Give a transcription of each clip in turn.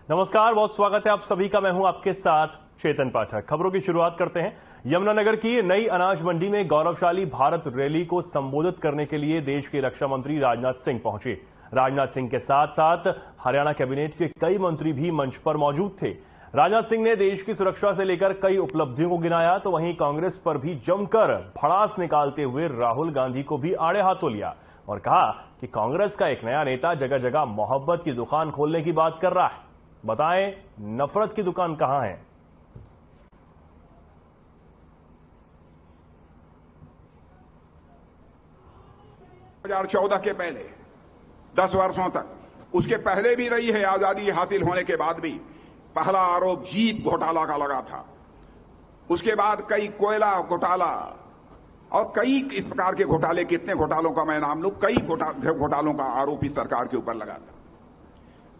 नमस्कार, बहुत स्वागत है आप सभी का। मैं हूं आपके साथ चेतन पाठक। खबरों की शुरुआत करते हैं। यमुनानगर की नई अनाज मंडी में गौरवशाली भारत रैली को संबोधित करने के लिए देश के रक्षा मंत्री राजनाथ सिंह पहुंचे। राजनाथ सिंह के साथ साथ हरियाणा कैबिनेट के कई मंत्री भी मंच पर मौजूद थे। राजनाथ सिंह ने देश की सुरक्षा से लेकर कई उपलब्धियों को गिनाया, तो वहीं कांग्रेस पर भी जमकर भड़ास निकालते हुए राहुल गांधी को भी आड़े हाथों लिया और कहा कि कांग्रेस का एक नया नेता जगह जगह मोहब्बत की दुकान खोलने की बात कर रहा है। बताएं, नफरत की दुकान कहां है? हजार 14 के पहले 10 वर्षों तक, उसके पहले भी रही है। आजादी हासिल होने के बाद भी पहला आरोप जीत घोटाला का लगा था। उसके बाद कई कोयला घोटाला और कई इस प्रकार के घोटाले, कितने घोटालों का मैं नाम लूं, कई घोटालों का आरोप इस सरकार के ऊपर लगा था।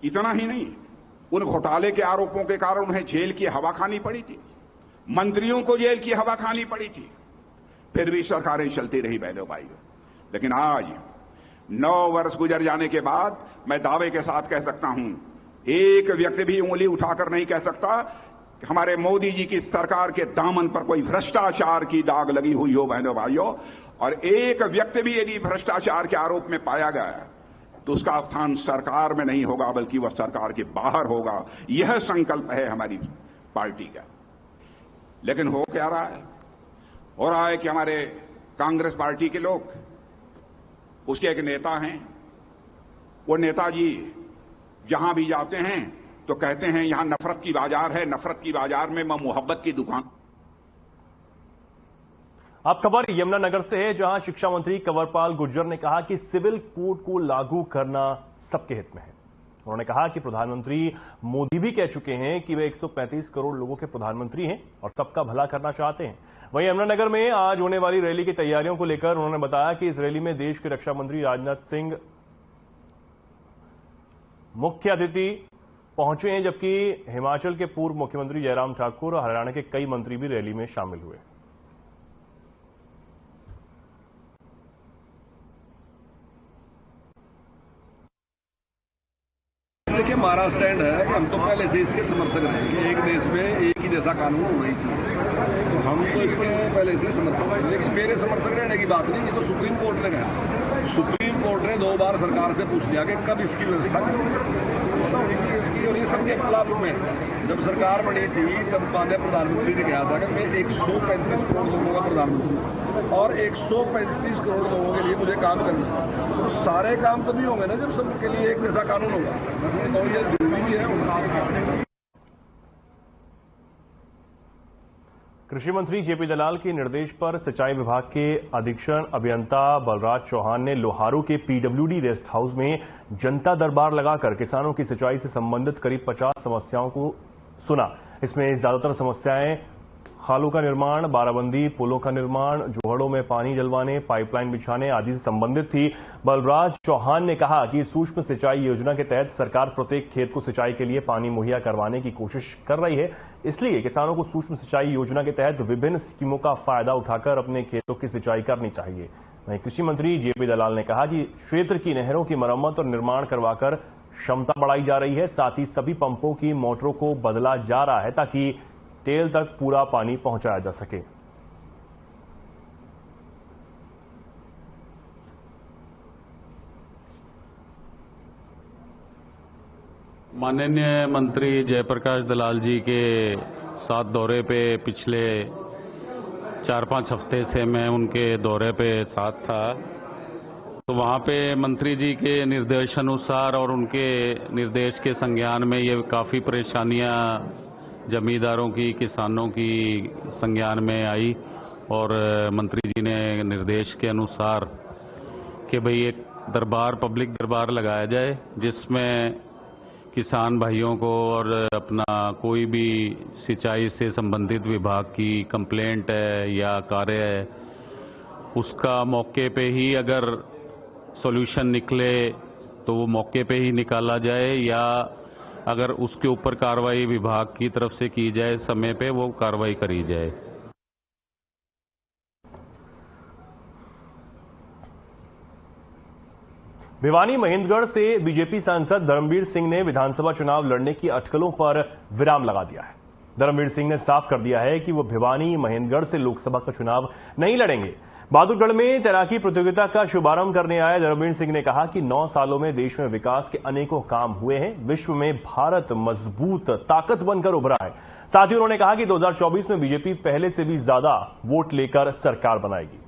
इतना ही नहीं, उन घोटाले के आरोपों के कारण उन्हें जेल की हवा खानी पड़ी थी, मंत्रियों को जेल की हवा खानी पड़ी थी। फिर भी सरकारें चलती रही बहनों भाइयों। लेकिन आज 9 वर्ष गुजर जाने के बाद मैं दावे के साथ कह सकता हूं, एक व्यक्ति भी उंगली उठाकर नहीं कह सकता कि हमारे मोदी जी की सरकार के दामन पर कोई भ्रष्टाचार की दाग लगी हुई हो बहनों भाइयों। और एक व्यक्ति भी यदि भ्रष्टाचार के आरोप में पाया गया तो उसका स्थान सरकार में नहीं होगा, बल्कि वह सरकार के बाहर होगा। यह संकल्प है हमारी पार्टी का। लेकिन हो क्या रहा है? हो रहा है कि हमारे कांग्रेस पार्टी के लोग, उसके एक नेता हैं, वो नेताजी जहां भी जाते हैं तो कहते हैं यहां नफरत की बाजार है, नफरत की बाजार में मोहब्बत की दुकान। अब खबर यमुनानगर से है, जहां शिक्षा मंत्री कंवरपाल गुर्जर ने कहा कि सिविल कोड को लागू करना सबके हित में है। उन्होंने कहा कि प्रधानमंत्री मोदी भी कह चुके हैं कि वे 135 करोड़ लोगों के प्रधानमंत्री हैं और सबका भला करना चाहते हैं। वहीं यमुनानगर में आज होने वाली रैली की तैयारियों को लेकर उन्होंने बताया कि इस रैली में देश के रक्षा मंत्री राजनाथ सिंह मुख्य अतिथि पहुंचे हैं, जबकि हिमाचल के पूर्व मुख्यमंत्री जयराम ठाकुर और हरियाणा के कई मंत्री भी रैली में शामिल हुए। देखिए, हमारा स्टैंड है कि हम तो पहले से इसके समर्थक रहे कि एक देश में एक ही जैसा कानून होना ही चाहिए, तो हम तो इसके पहले से ही समर्थक हैं। लेकिन मेरे समर्थक रहने की बात नहीं, ये तो सुप्रीम कोर्ट ने कहा। सुप्रीम कोर्ट ने 2 बार सरकार से पूछ लिया कि कब इसकी व्यवस्था होनी चाहिए इसकी, और ये सबके खिलाफ में। जब सरकार बनी थी तब माननीय प्रधानमंत्री ने कहा था कि मैं 135 करोड़ लोगों का प्रधानमंत्री हूं और 135 करोड़ लोगों के लिए मुझे काम करना है। तो सारे काम तभी होंगे ना जब सबके लिए एक जैसा कानून होगा। मैं समझता हूँ ये जरूरी भी है। कृषि मंत्री जेपी दलाल के निर्देश पर सिंचाई विभाग के अधीक्षण अभियंता बलराज चौहान ने लोहारू के पीडब्ल्यूडी रेस्ट हाउस में जनता दरबार लगाकर किसानों की सिंचाई से संबंधित करीब 50 समस्याओं को सुना। इसमें ज्यादातर समस्याएं खालों का निर्माण, बाराबंदी, पुलों का निर्माण, जोहड़ों में पानी जलवाने, पाइपलाइन बिछाने आदि से संबंधित थी। बलराज चौहान ने कहा कि सूक्ष्म सिंचाई योजना के तहत सरकार प्रत्येक खेत को सिंचाई के लिए पानी मुहैया करवाने की कोशिश कर रही है। इसलिए किसानों को सूक्ष्म सिंचाई योजना के तहत विभिन्न स्कीमों का फायदा उठाकर अपने खेतों की सिंचाई करनी चाहिए। वहीं कृषि मंत्री जेपी दलाल ने कहा कि क्षेत्र की नहरों की मरम्मत और निर्माण करवाकर क्षमता बढ़ाई जा रही है। साथ ही सभी पंपों की मोटरों को बदला जा रहा है ताकि टेल तक पूरा पानी पहुंचाया जा सके। माननीय मंत्री जयप्रकाश दलाल जी के साथ दौरे पे पिछले 4-5 हफ्ते से मैं उनके दौरे पे साथ था, तो वहाँ पे मंत्री जी के निर्देशानुसार और उनके निर्देश के संज्ञान में ये काफ़ी परेशानियाँ जमींदारों की, किसानों की संज्ञान में आई और मंत्री जी ने निर्देश के अनुसार कि भाई एक दरबार, पब्लिक दरबार लगाया जाए जिसमें किसान भाइयों को और अपना कोई भी सिंचाई से संबंधित विभाग की कंप्लेंट है या कार्य है, उसका मौके पे ही अगर सॉल्यूशन निकले तो वो मौके पे ही निकाला जाए, या अगर उसके ऊपर कार्रवाई विभाग की तरफ से की जाए समय पे वो कार्रवाई करी जाए। भिवानी महेंद्रगढ़ से बीजेपी सांसद धर्मवीर सिंह ने विधानसभा चुनाव लड़ने की अटकलों पर विराम लगा दिया है। धर्मवीर सिंह ने साफ कर दिया है कि वो भिवानी महेंद्रगढ़ से लोकसभा का चुनाव नहीं लड़ेंगे। बहादुरगढ़ में तैराकी प्रतियोगिता का शुभारंभ करने आए धर्मवीर सिंह ने कहा कि 9 सालों में देश में विकास के अनेकों काम हुए हैं। विश्व में भारत मजबूत ताकत बनकर उभरा है। साथ ही उन्होंने कहा कि 2024 में बीजेपी पहले से भी ज्यादा वोट लेकर सरकार बनाएगी।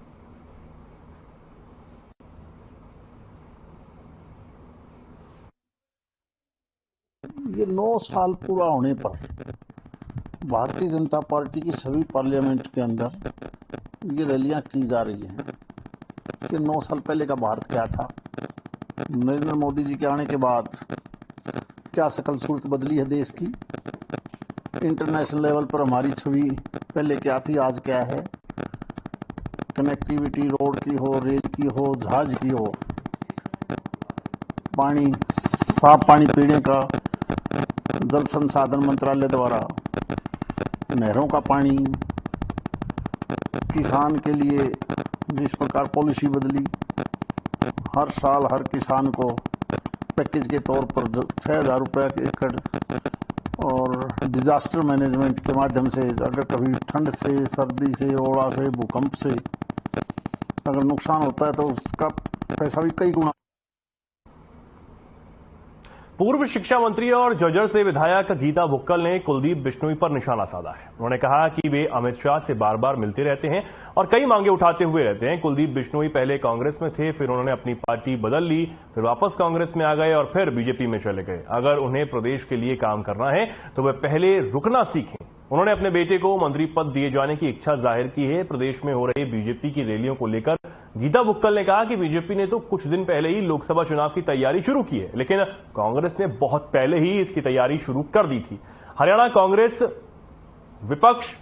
ये 9 साल पूरा होने पर भारतीय जनता पार्टी की सभी पार्लियामेंट के अंदर ये रैलियां की जा रही हैं कि 9 साल पहले का भारत क्या था, नरेंद्र मोदी जी के आने के बाद क्या शकल सूरत बदली है देश की, इंटरनेशनल लेवल पर हमारी छवि पहले क्या थी आज क्या है, कनेक्टिविटी रोड की हो, रेल की हो, जहाज की हो, पानी, साफ पानी पीने का जल संसाधन मंत्रालय द्वारा, नहरों का पानी, किसान के लिए जिस प्रकार पॉलिसी बदली, हर साल हर किसान को पैकेज के तौर पर 6,000 रुपये एकड़, और डिजास्टर मैनेजमेंट के माध्यम से अगर कभी ठंड से, सर्दी से, ओला से, भूकंप से अगर नुकसान होता है तो उसका पैसा भी कई गुना। पूर्व शिक्षा मंत्री और झज्जर से विधायक गीता भुक्कल ने कुलदीप बिश्नोई पर निशाना साधा है। उन्होंने कहा कि वे अमित शाह से बार बार मिलते रहते हैं और कई मांगे उठाते हुए रहते हैं। कुलदीप बिश्नोई पहले कांग्रेस में थे, फिर उन्होंने अपनी पार्टी बदल ली, फिर वापस कांग्रेस में आ गए और फिर बीजेपी में चले गए। अगर उन्हें प्रदेश के लिए काम करना है तो वे पहले रुकना सीखें। उन्होंने अपने बेटे को मंत्री पद दिए जाने की इच्छा जाहिर की है। प्रदेश में हो रही बीजेपी की रैलियों को लेकर गीता भुक्कल ने कहा कि बीजेपी ने तो कुछ दिन पहले ही लोकसभा चुनाव की तैयारी शुरू की है, लेकिन कांग्रेस ने बहुत पहले ही इसकी तैयारी शुरू कर दी थी। हरियाणा कांग्रेस विपक्ष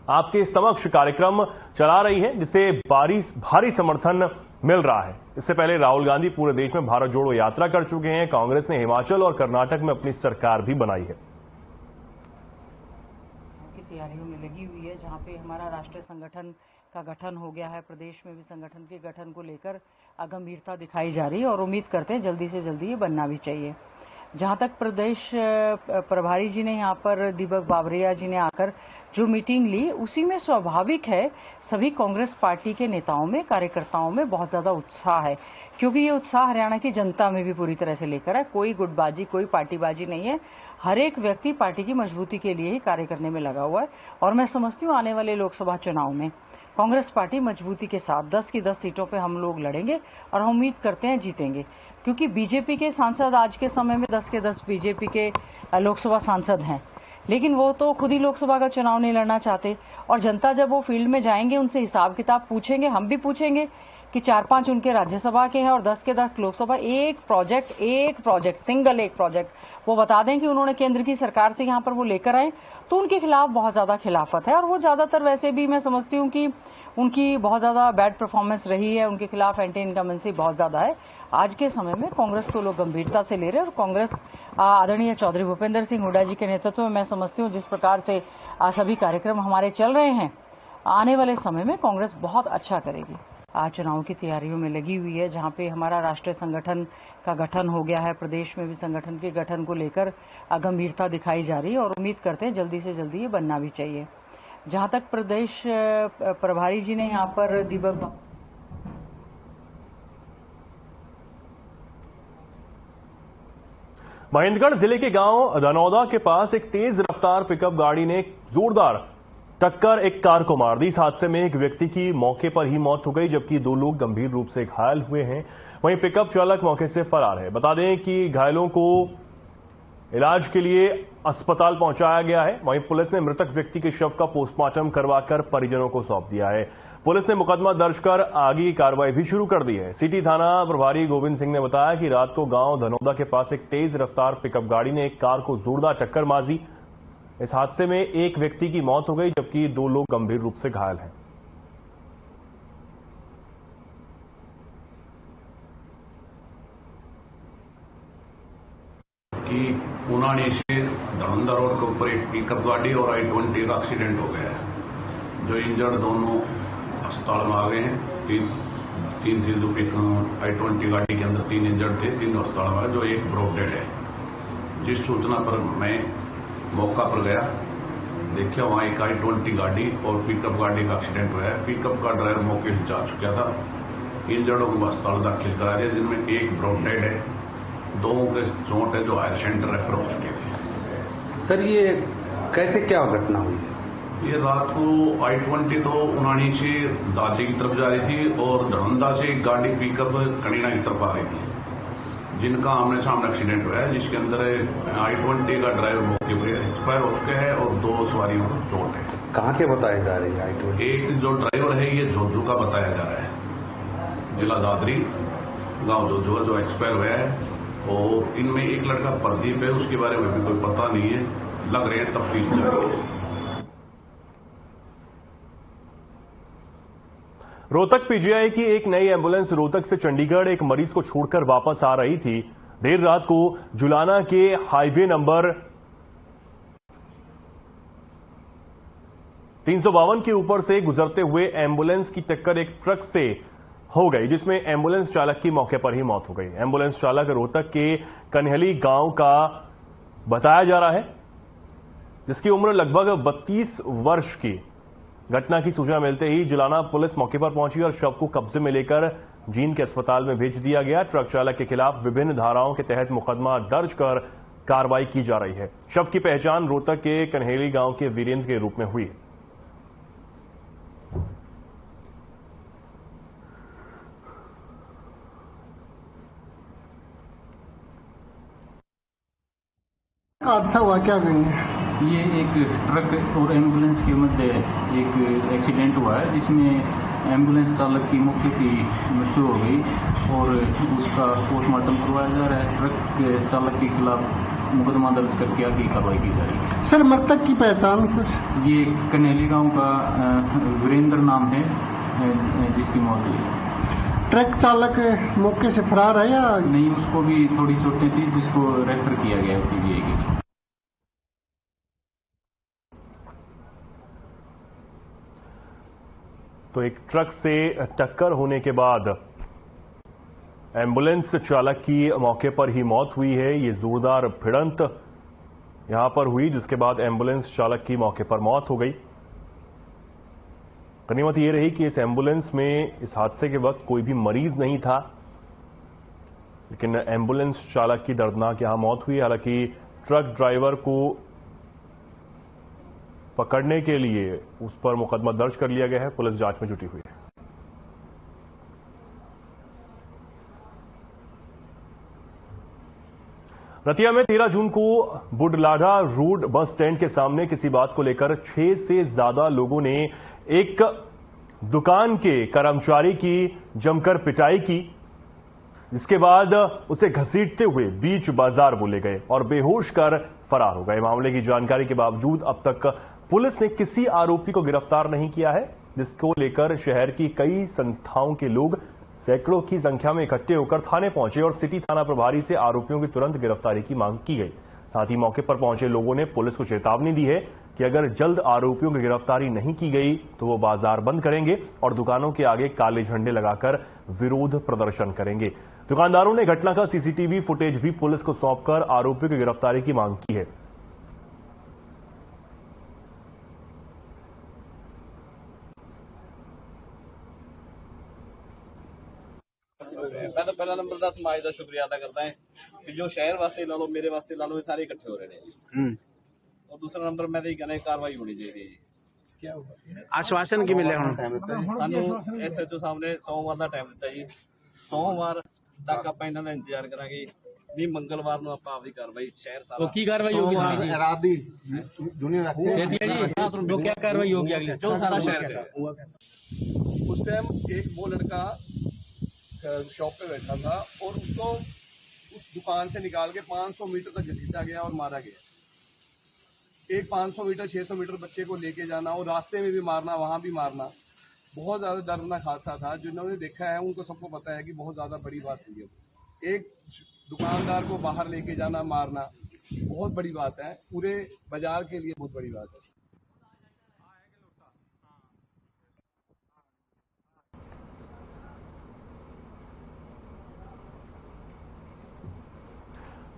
आपके समक्ष कार्यक्रम चला रही है, जिसे भारी समर्थन मिल रहा है। इससे पहले राहुल गांधी पूरे देश में भारत जोड़ो यात्रा कर चुके हैं। कांग्रेस ने हिमाचल और कर्नाटक में अपनी सरकार भी बनाई है। तैयारियों में लगी हुई है, जहां पे हमारा राष्ट्रीय संगठन का गठन हो गया है। प्रदेश में भी संगठन के गठन को लेकर गंभीरता दिखाई जा रही है और उम्मीद करते हैं जल्दी से जल्दी ये बनना भी चाहिए। जहां तक प्रदेश प्रभारी जी ने यहाँ पर दीपक बावरिया जी ने आकर जो मीटिंग ली, उसी में स्वाभाविक है सभी कांग्रेस पार्टी के नेताओं में, कार्यकर्ताओं में बहुत ज्यादा उत्साह है, क्योंकि ये उत्साह हरियाणा की जनता में भी पूरी तरह से लेकर है। कोई गुटबाजी, कोई पार्टीबाजी नहीं है। हर एक व्यक्ति पार्टी की मजबूती के लिए ही कार्य करने में लगा हुआ है और मैं समझती हूँ आने वाले लोकसभा चुनाव में कांग्रेस पार्टी मजबूती के साथ 10 की 10 सीटों पे हम लोग लड़ेंगे और हम उम्मीद करते हैं जीतेंगे, क्योंकि बीजेपी के सांसद आज के समय में 10 के 10 बीजेपी के लोकसभा सांसद हैं, लेकिन वो तो खुद ही लोकसभा का चुनाव नहीं लड़ना चाहते। और जनता जब वो फील्ड में जाएंगे, उनसे हिसाब किताब पूछेंगे, हम भी पूछेंगे कि 4-5 उनके राज्यसभा के हैं और 10 के 10 लोकसभा। एक प्रोजेक्ट सिंगल एक प्रोजेक्ट वो बता दें कि उन्होंने केंद्र की सरकार से यहाँ पर वो लेकर आए, तो उनके खिलाफ बहुत ज्यादा खिलाफत है। और वो ज्यादातर वैसे भी मैं समझती हूँ कि उनकी बहुत ज्यादा बैड परफॉर्मेंस रही है, उनके खिलाफ एंटी इनकमेंसी बहुत ज्यादा है। आज के समय में कांग्रेस को लोग गंभीरता से ले रहे हैं और कांग्रेस आदरणीय चौधरी भूपेंद्र सिंह हुड्डा जी के नेतृत्व में मैं समझती हूँ जिस प्रकार से सभी कार्यक्रम हमारे चल रहे हैं, आने वाले समय में कांग्रेस बहुत अच्छा करेगी। आज चुनाव की तैयारियों में लगी हुई है, जहां पे हमारा राष्ट्रीय संगठन का गठन हो गया है। प्रदेश में भी संगठन के गठन को लेकर गंभीरता दिखाई जा रही है और उम्मीद करते हैं जल्दी से जल्दी ये बनना भी चाहिए। जहां तक प्रदेश प्रभारी जी ने यहाँ पर दीपक महेंद्रगढ़ जिले के गांव धनौदा के पास एक तेज रफ्तार पिकअप गाड़ी ने जोरदार टक्कर एक कार को मार दी। इस हादसे में एक व्यक्ति की मौके पर ही मौत हो गई, जबकि 2 लोग गंभीर रूप से घायल हुए हैं। वहीं पिकअप चालक मौके से फरार है। बता दें कि घायलों को इलाज के लिए अस्पताल पहुंचाया गया है। वहीं पुलिस ने मृतक व्यक्ति के शव का पोस्टमार्टम करवाकर परिजनों को सौंप दिया है। पुलिस ने मुकदमा दर्ज कर आगे की कार्रवाई भी शुरू कर दी है। सिटी थाना प्रभारी गोविंद सिंह ने बताया कि रात को गांव धनौदा के पास एक तेज रफ्तार पिकअप गाड़ी ने एक कार को जोरदार टक्कर मार दी। इस हादसे में एक व्यक्ति की मौत हो गई, जबकि 2 लोग गंभीर रूप से घायल हैं। कि पुनानी से धनौदा रोड के ऊपर एक पिकअप गाड़ी और I-20 का एक्सीडेंट हो गया है। जो इंजर्ड दोनों अस्पताल में आ गए हैं। तीन एक I-20 गाड़ी के अंदर 3 इंजर्ड थे, 3 अस्पताल में, जो एक ब्रोक डेड है। जिस सूचना पर मैं मौका पर गया, देखिए वहां एक I-20 गाड़ी और पिकअप गाड़ी का एक्सीडेंट हुआ है। पिकअप का ड्राइवर मौके से जा चुका था। इंजर्डों को अस्पताल दाखिल करा दिया, जिनमें एक ब्रोक डेड है, 2 के चोट है जो हायर सेंटर रेफर हो चुके थे। सर ये कैसे क्या घटना हुई? ये रात को I-20 तो उनानी से दादरी की तरफ जा रही थी और धनंदा से एक गाड़ी पिकअप कनीना की तरफ आ रही थी, जिनका आमने सामने एक्सीडेंट हुआ है, जिसके अंदर I-20 का ड्राइवर मौके पर एक्सपायर हो चुके हैं और 2 सवारियों को चोट है। कहाँ के बताए जा रहे हैं I-20? एक जो ड्राइवर है ये जोजू का बताया जा रहा है, जिला दादरी गांव जोजू का, जो एक्सपायर हुआ है। और इनमें एक लड़का प्रदीप है, उसके बारे में भी कोई पता नहीं है, लग रहे हैं तफ्तीश जारी है। रोहतक पीजीआई की एक नई एम्बुलेंस रोहतक से चंडीगढ़ एक मरीज को छोड़कर वापस आ रही थी। देर रात को जुलाना के हाईवे नंबर 352 के ऊपर से गुजरते हुए एम्बुलेंस की टक्कर एक ट्रक से हो गई, जिसमें एम्बुलेंस चालक की मौके पर ही मौत हो गई। एम्बुलेंस चालक रोहतक के कन्हैली गांव का बताया जा रहा है, जिसकी उम्र लगभग 32 वर्ष की। घटना की सूचना मिलते ही जुलाना पुलिस मौके पर पहुंची और शव को कब्जे में लेकर जींद के अस्पताल में भेज दिया गया। ट्रक चालक के खिलाफ विभिन्न धाराओं के तहत मुकदमा दर्ज कर कार्रवाई की जा रही है। शव की पहचान रोहतक के कन्हैली गांव के वीरेंद्र के रूप में हुई है। हादसा हुआ, क्या कहेंगे? ये एक ट्रक और एम्बुलेंस के मध्य एक एक्सीडेंट हुआ है, जिसमें एम्बुलेंस चालक की मौके की मृत्यु हो गई और उसका पोस्टमार्टम करवाया जा रहा है। ट्रक के चालक के खिलाफ मुकदमा दर्ज करके आगे कार्रवाई की जा रही है। सर मृतक की पहचान कुछ? ये कन्हैली गांव का वीरेंद्र नाम है, जिसकी मौत हुई। ट्रक चालक मौके से फरार है या नहीं? उसको भी थोड़ी चोटें थी, जिसको रेफर किया गया पीजीआई के लिए। तो एक ट्रक से टक्कर होने के बाद एम्बुलेंस चालक की मौके पर ही मौत हुई है। ये जोरदार भिड़ंत यहां पर हुई, जिसके बाद एम्बुलेंस चालक की मौके पर मौत हो गई। गनीमत ये रही कि इस एम्बुलेंस में इस हादसे के वक्त कोई भी मरीज नहीं था, लेकिन एम्बुलेंस चालक की दर्दनाक यहां मौत हुई। हालांकि ट्रक ड्राइवर को पकड़ने के लिए उस पर मुकदमा दर्ज कर लिया गया है। पुलिस जांच में जुटी हुई है। रतिया में 13 जून को बुढलाडा रोड बस स्टैंड के सामने किसी बात को लेकर 6 से ज्यादा लोगों ने एक दुकान के कर्मचारी की जमकर पिटाई की, जिसके बाद उसे घसीटते हुए बीच बाजार वो ले गए और बेहोश कर फरार हो गए। मामले की जानकारी के बावजूद अब तक पुलिस ने किसी आरोपी को गिरफ्तार नहीं किया है, जिसको लेकर शहर की कई संस्थाओं के लोग सैकड़ों की संख्या में इकट्ठे होकर थाने पहुंचे और सिटी थाना प्रभारी से आरोपियों की तुरंत गिरफ्तारी की मांग की गई। साथ ही मौके पर पहुंचे लोगों ने पुलिस को चेतावनी दी है कि अगर जल्द आरोपियों की गिरफ्तारी नहीं की गई तो वो बाजार बंद करेंगे और दुकानों के आगे काले झंडे लगाकर विरोध प्रदर्शन करेंगे। दुकानदारों ने घटना का सीसीटीवी फुटेज भी पुलिस को सौंपकर आरोपियों की गिरफ्तारी की मांग की है। मैं तो पहला नंबर का समाज का शुक्रिया अदा करता है कि जो शहर वास्ते ला लो, मेरे वास्ते ला लो, ये सारे इकट्ठे हो रहे हैं। और दूसरा नंबर मैं तो कहना कार्रवाई होनी चाहिए। क्या हुआ? आश्वासन की मिले ਸਾਨੂੰ ਐਸਐਚਓ ਸਾਹਿਬ ਨੇ ਸੋਮਵਾਰ ਦਾ ਟਾਈਮ ਦਿੱਤਾ ਜੀ। ਸੋਮਵਾਰ ਤੱਕ ਆਪਾਂ ਇਹਨਾਂ ਦਾ ਇੰਤਜ਼ਾਰ ਕਰਾਂਗੇ। ਨਹੀਂ ਮੰਗਲਵਾਰ ਨੂੰ ਆਪਾਂ ਆਪਦੀ ਕਾਰਵਾਈ ਸ਼ਹਿਰ ਸਾਰਾ। तो की कार्रवाई होगी? रात दी दुनिया जो क्या कार्रवाई होगी अगली? जो सारा शहर का। उस टाइम एक वो लड़का शॉप पे बैठा था और उसको उस दुकान से निकाल के 500 मीटर तक घसीटा गया और मारा गया। एक 500 मीटर 600 मीटर बच्चे को लेके जाना और रास्ते में भी मारना, वहां भी मारना, बहुत ज्यादा दर्दनाक हादसा था। जिन्होंने देखा है उनको सबको पता है कि बहुत ज्यादा बड़ी बात हुई है। एक दुकानदार को बाहर लेके जाना, मारना बहुत बड़ी बात है, पूरे बाजार के लिए बहुत बड़ी बात है।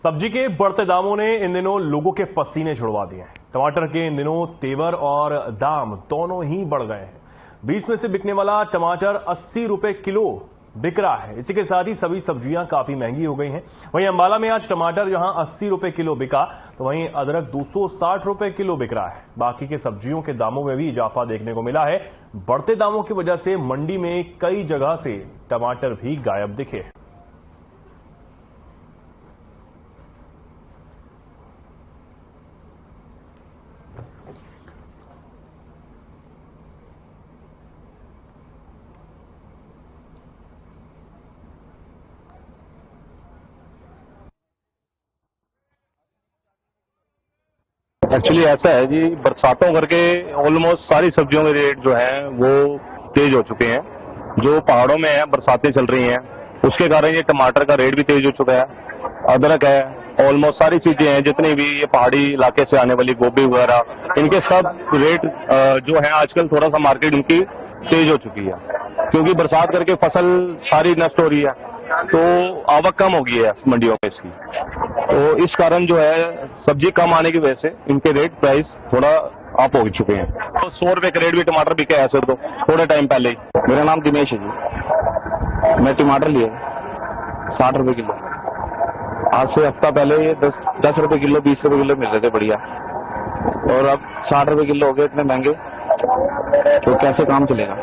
सब्जी के बढ़ते दामों ने इन दिनों लोगों के पसीने छुड़वा दिए हैं। टमाटर के इन दिनों तेवर और दाम दोनों ही बढ़ गए हैं। 20 में से बिकने वाला टमाटर 80 रुपए किलो बिक रहा है। इसी के साथ ही सभी सब्जियां काफी महंगी हो गई हैं। वहीं अंबाला में आज टमाटर जहां 80 रुपए किलो बिका, तो वहीं अदरक 260 रुपए किलो बिक रहा है। बाकी के सब्जियों के दामों में भी इजाफा देखने को मिला है। बढ़ते दामों की वजह से मंडी में कई जगह से टमाटर भी गायब दिखे। एक्चुअली ऐसा है जी, बरसातों करके ऑलमोस्ट सारी सब्जियों के रेट जो है वो तेज हो चुके हैं। जो पहाड़ों में है, बरसातें चल रही हैं, उसके कारण ये टमाटर का रेट भी तेज हो चुका है। अदरक है, ऑलमोस्ट सारी चीजें हैं, जितनी भी ये पहाड़ी इलाके से आने वाली गोभी वगैरह, इनके सब रेट जो है आजकल थोड़ा सा मार्केट इनकी तेज हो चुकी है, क्योंकि बरसात करके फसल सारी नष्ट हो रही है, तो आवक कम हो गई है मंडियों में इसकी। तो इस कारण जो है सब्जी कम आने की वजह से इनके रेट प्राइस थोड़ा अप हो चुके हैं। तो 100 रुपए के रेट भी टमाटर बिके ऐसे तो थोड़े टाइम पहले ही। मेरा नाम दिनेश है जी। मैं टमाटर लिए 60 रुपए किलो। आज से हफ्ता पहले ये 10 रुपए किलो, 20 रुपए किलो मिल रहे थे बढ़िया, और अब 60 रुपए किलो हो गए इतने महंगे, तो कैसे काम चलेगा?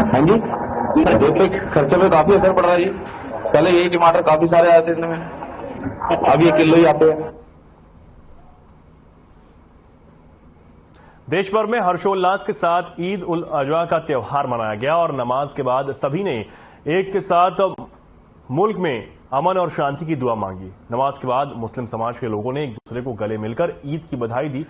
हाँ जी, खर्चे पे काफी असर पड़ रहा है जी। पहले यही टमाटर काफी सारे आते थे में, अब ये किलो ही आते हैं। देश भर में हर्षोल्लास के साथ ईद उल अजहा का त्योहार मनाया गया और नमाज के बाद सभी ने एक के साथ मुल्क में अमन और शांति की दुआ मांगी। नमाज के बाद मुस्लिम समाज के लोगों ने एक दूसरे को गले मिलकर ईद की बधाई दी।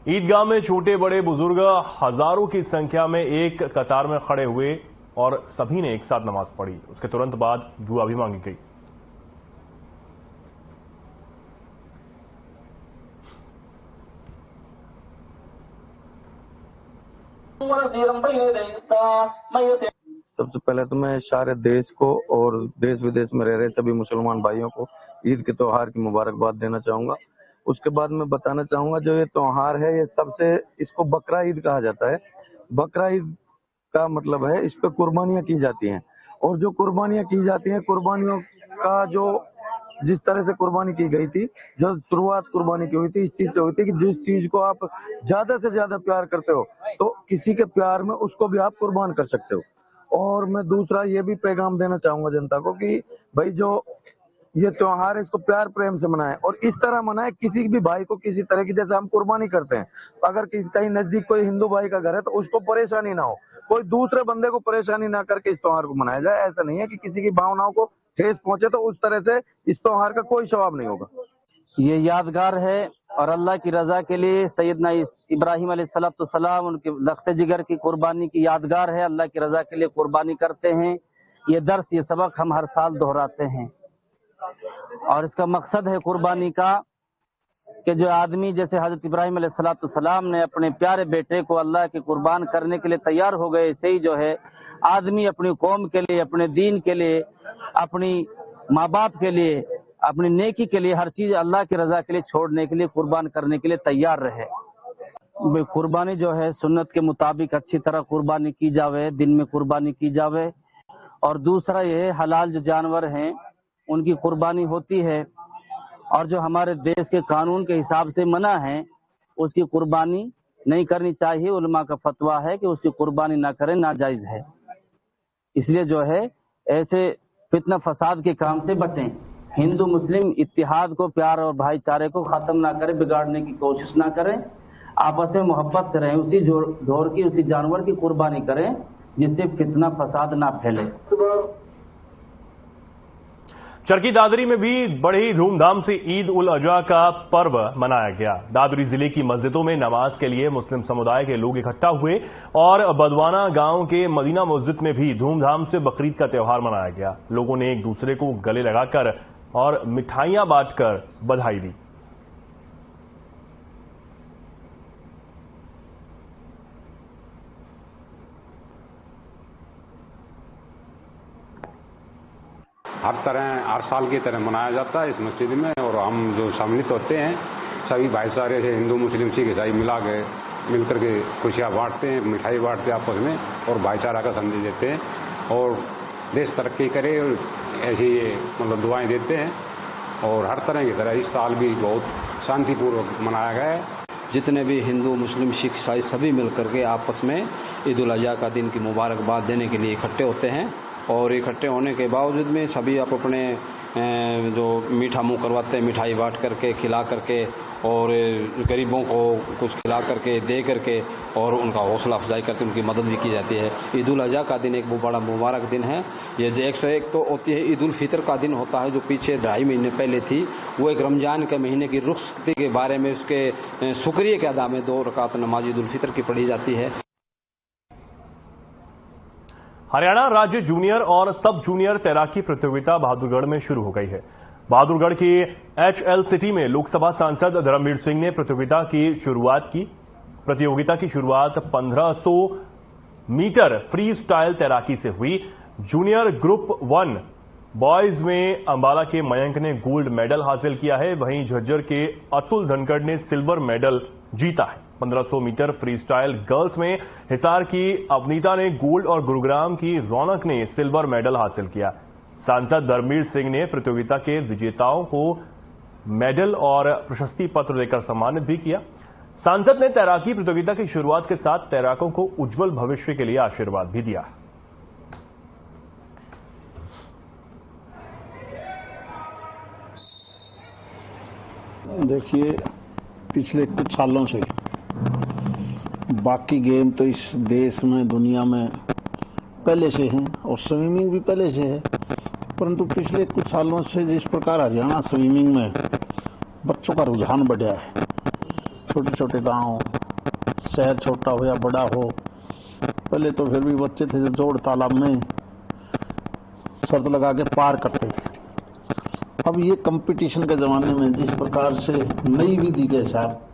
ईदगाह में छोटे बड़े बुजुर्ग हजारों की संख्या में एक कतार में खड़े हुए और सभी ने एक साथ नमाज पढ़ी। उसके तुरंत बाद दुआ भी मांगी गई। सबसे पहले तो मैं सारे देश को और देश विदेश में रह रहे सभी मुसलमान भाइयों को ईद के त्योहार की मुबारकबाद देना चाहूंगा। उसके बाद मैं बताना चाहूंगा, जो ये त्योहार है, ये सबसे इसको बकरा ईद कहा जाता है। बकरा ईद का मतलब है इस पे कुर्बानियां की जाती हैं, और जो कुर्बानियां की जाती हैं, कुर्बानियों का जो जिस तरह से कुर्बानी की गई थी, जो शुरुआत कुर्बानी की हुई थी, इस चीज से हुई थी कि जिस चीज को आप ज्यादा से ज्यादा प्यार करते हो, तो किसी के प्यार में उसको भी आप कुर्बान कर सकते हो। और मैं दूसरा ये भी पैगाम देना चाहूंगा जनता को कि भाई जो ये त्योहार है, इसको प्यार प्रेम से मनाएं, और इस तरह मनाएं किसी भी भाई को किसी तरह की, जैसे हम कुर्बानी करते हैं, अगर कहीं नजदीक कोई हिंदू भाई का घर है तो उसको परेशानी ना हो, कोई दूसरे बंदे को परेशानी ना करके इस त्योहार को मनाया जाए। ऐसा नहीं है कि किसी की भावनाओं को ठेस पहुंचे, तो उस तरह से इस त्योहार का कोई सवाब नहीं होगा। ये यादगार है और अल्लाह की रजा के लिए सैयदना इब्राहिम अलैहिस्सलाम उनके लख्त जिगर की कुर्बानी की यादगार है। अल्लाह की रजा के लिए कुर्बानी करते हैं। ये दर्स, ये सबक हम हर साल दोहराते हैं, और इसका मकसद है कुर्बानी का कि जो आदमी जैसे हजरत इब्राहिम अलैहिस्सलाम ने अपने प्यारे बेटे को अल्लाह के कुर्बान करने के लिए तैयार हो गए, ऐसे ही जो है आदमी अपनी कौम के लिए, अपने दीन के लिए, अपनी माँ बाप के लिए, अपनी नेकी के लिए, हर चीज अल्लाह की रजा के लिए छोड़ने के लिए, कुर्बान करने के लिए तैयार रहे। कुर्बानी जो है सुन्नत के मुताबिक अच्छी तरह कुर्बानी की जावे, दिन में कुर्बानी की जावे। और दूसरा ये हलाल जो जानवर हैं उनकी कुर्बानी होती है, और जो हमारे देश के कानून के हिसाब से मना है उसकी कुर्बानी नहीं करनी चाहिए। उलमा का फतवा है कि उसकी कुर्बानी ना करें, नाजायज है। इसलिए जो है ऐसे फितना फसाद के काम से बचें। हिंदू मुस्लिम इत्तिहाद को, प्यार और भाईचारे को खत्म ना करें, बिगाड़ने की कोशिश ना करें, आपस में मोहब्बत से रहें। उसी ढोर की, उसी जानवर की कुर्बानी करें जिससे फितना फसाद ना फैले। चरखी दादरी में भी बड़ी धूमधाम से ईद उल अजहा का पर्व मनाया गया। दादरी जिले की मस्जिदों में नमाज के लिए मुस्लिम समुदाय के लोग इकट्ठा हुए और बदवाना गांव के मदीना मस्जिद में भी धूमधाम से बकरीद का त्योहार मनाया गया। लोगों ने एक दूसरे को गले लगाकर और मिठाइयां बांटकर बधाई दी। हर साल की तरह मनाया जाता है इस मस्जिद में। और हम जो सम्मिलित होते हैं सभी भाईचारे से हिंदू मुस्लिम सिख ईसाई मिलकर के खुशियाँ बांटते हैं, मिठाई बांटते हैं आपस में और भाईचारा का संदेश देते हैं और देश तरक्की करे ऐसी मतलब दुआएं देते हैं। और हर तरह की तरह इस साल भी बहुत शांतिपूर्वक मनाया गया है। जितने भी हिंदू मुस्लिम सिख ईसाई सभी मिलकर के आपस में ईद उल अजहा का दिन की मुबारकबाद देने के लिए इकट्ठे होते हैं और इकट्ठे होने के बावजूद में सभी आप अपने जो मीठा मुंह करवाते हैं, मिठाई बांट करके खिला करके और गरीबों को कुछ खिला करके दे करके और उनका हौसला अफजाई करके उनकी मदद भी की जाती है। ईद उल अजहा का दिन एक बड़ा मुबारक दिन है। ये 101 तो होती है ईद उल फितर का दिन होता है जो पीछे 2.5 महीने पहले थी। वो एक रमजान के महीने की रुखसती के बारे में उसके शुक्रिया के अदा में 2 रकात नमाज ईद उल फितर की पढ़ी जाती है। हरियाणा राज्य जूनियर और सब जूनियर तैराकी प्रतियोगिता बहादुरगढ़ में शुरू हो गई है। बहादुरगढ़ की HL सिटी में लोकसभा सांसद धर्मवीर सिंह ने प्रतियोगिता की शुरुआत 1500 मीटर फ्री स्टाइल तैराकी से हुई। जूनियर ग्रुप 1 बॉयज में अंबाला के मयंक ने गोल्ड मेडल हासिल किया है, वहीं झज्जर के अतुल धनखड़ ने सिल्वर मेडल जीता है। 1500 मीटर फ्री स्टाइल गर्ल्स में हिसार की अवनीता ने गोल्ड और गुरुग्राम की रौनक ने सिल्वर मेडल हासिल किया। सांसद धर्मवीर सिंह ने प्रतियोगिता के विजेताओं को मेडल और प्रशस्ति पत्र देकर सम्मानित भी किया। सांसद ने तैराकी प्रतियोगिता की शुरुआत के साथ तैराकों को उज्जवल भविष्य के लिए आशीर्वाद भी दिया। देखिए, पिछले कुछ सालों से बाकी गेम तो इस देश में दुनिया में पहले से हैं और स्विमिंग भी पहले से है, परंतु पिछले कुछ सालों से जिस प्रकार हरियाणा स्विमिंग में बच्चों का रुझान बढ़ा है, छोटे छोटे गांव, शहर छोटा हो या बड़ा हो, पहले तो फिर भी बच्चे थे जो जोड़ तालाब में शर्त लगा के पार करते थे। अब ये कंपटीशन के जमाने में जिस प्रकार से नई विधि के साथ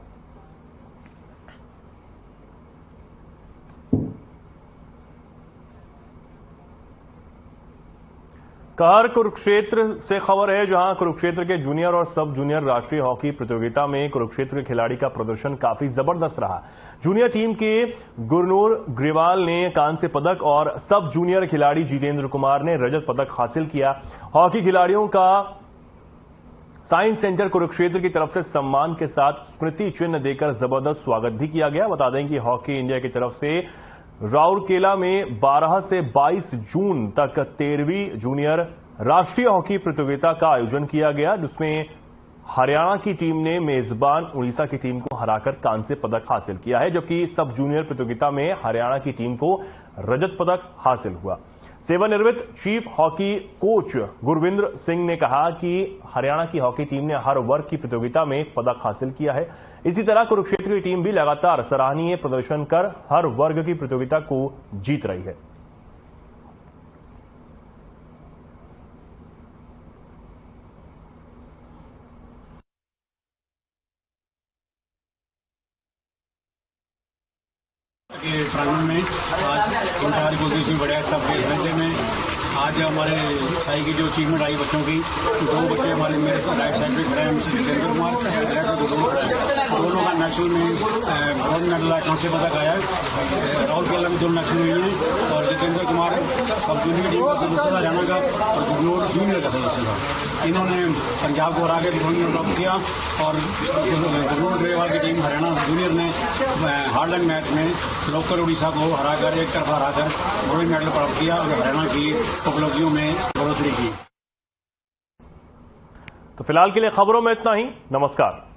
कहर कुरुक्षेत्र से खबर है, जहां कुरुक्षेत्र के जूनियर और सब जूनियर राष्ट्रीय हॉकी प्रतियोगिता में कुरुक्षेत्र के खिलाड़ी का प्रदर्शन काफी जबरदस्त रहा। जूनियर टीम के गुरनूर ग्रेवाल ने कांस्य पदक और सब जूनियर खिलाड़ी जितेंद्र कुमार ने रजत पदक हासिल किया। हॉकी खिलाड़ियों का साइंस सेंटर कुरुक्षेत्र की तरफ से सम्मान के साथ स्मृति चिन्ह देकर जबरदस्त स्वागत भी किया गया। बता दें कि हॉकी इंडिया की तरफ से राउरकेला में 12 से 22 जून तक 13वीं जूनियर राष्ट्रीय हॉकी प्रतियोगिता का आयोजन किया गया, जिसमें हरियाणा की टीम ने मेजबान उड़ीसा की टीम को हराकर कांस्य पदक हासिल किया है, जबकि सब जूनियर प्रतियोगिता में हरियाणा की टीम को रजत पदक हासिल हुआ। सेवानिवृत्त chief hockey coach Gurvinder Singh ने कहा कि हरियाणा की हॉकी टीम ने हर वर्ग की प्रतियोगिता में पदक हासिल किया है। इसी तरह कुरुक्षेत्र की टीम भी लगातार सराहनीय प्रदर्शन कर हर वर्ग की प्रतियोगिता को जीत रही है। प्रांगण में आज इंतजार कोशिश भी बढ़िया सब राज्य में आज हमारे साई की जो अचीवमेंट आई बच्चों की, 2 बच्चे हमारे मेरे राइट साइड पे खड़े हैं, मिस्टर जितेंद्र कुमार, दोनों का नेशनल में गोल्ड मेडल कांस्य पदक आया है। राउरकेला में 2 नेशनल हुई हैं और जितेंद्र कुमार सब जूनियर टीम का सदस्य हरियाणा का और गुरनूर जूनियर का सदस्य था। इन्होंने पंजाब को हरा के रन किया और गुरनूर ग्रेवाल की टीम हरियाणा जूनियर ने हार्डलैंड मैच में लोकल उड़ीसा को हराकर एक तरफा हराकर गोल्ड मेडल प्राप्त किया और हरियाणा की उपलब्धियों में बढ़ोतरी की। तो फिलहाल के लिए खबरों में इतना ही। नमस्कार।